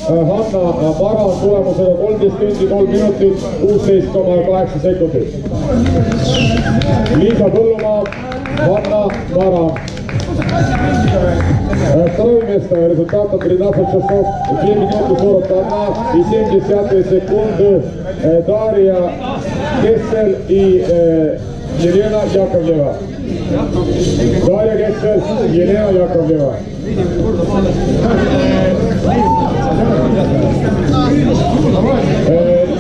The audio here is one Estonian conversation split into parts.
Hanna Mara tulemusega 13 tundi 3 minutit 16,8 sekundit. Liisa Põllumaa, Hanna Mara. Второе место. Результатом 13 часов 2 минуты 41 и 70 секунды Дарья Кессель и Елена Яковлева. Дарья Кессель, Елена Яковлева.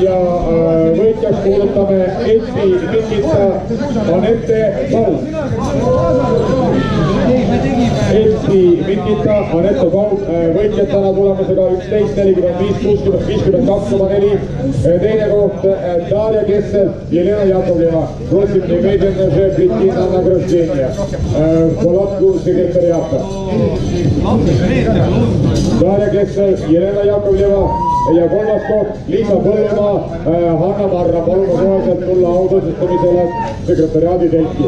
Ja võitjaks kuulutame Eesti Mikita Anette Paul. Eesti Mikita Anette Paul võitjatena tulemusega 11:45,52,4. Teine koht Дарья Кессель, Елена Яковлева. Просим немедленно же прийти на награждение в палатку секретариата. Дарья Кессель, Елena Яковлeva ja kolmas koht Liisa Põllumaa, Hanna Marra. Palume koheselt tulla autasustamisele sekretariaadi telki.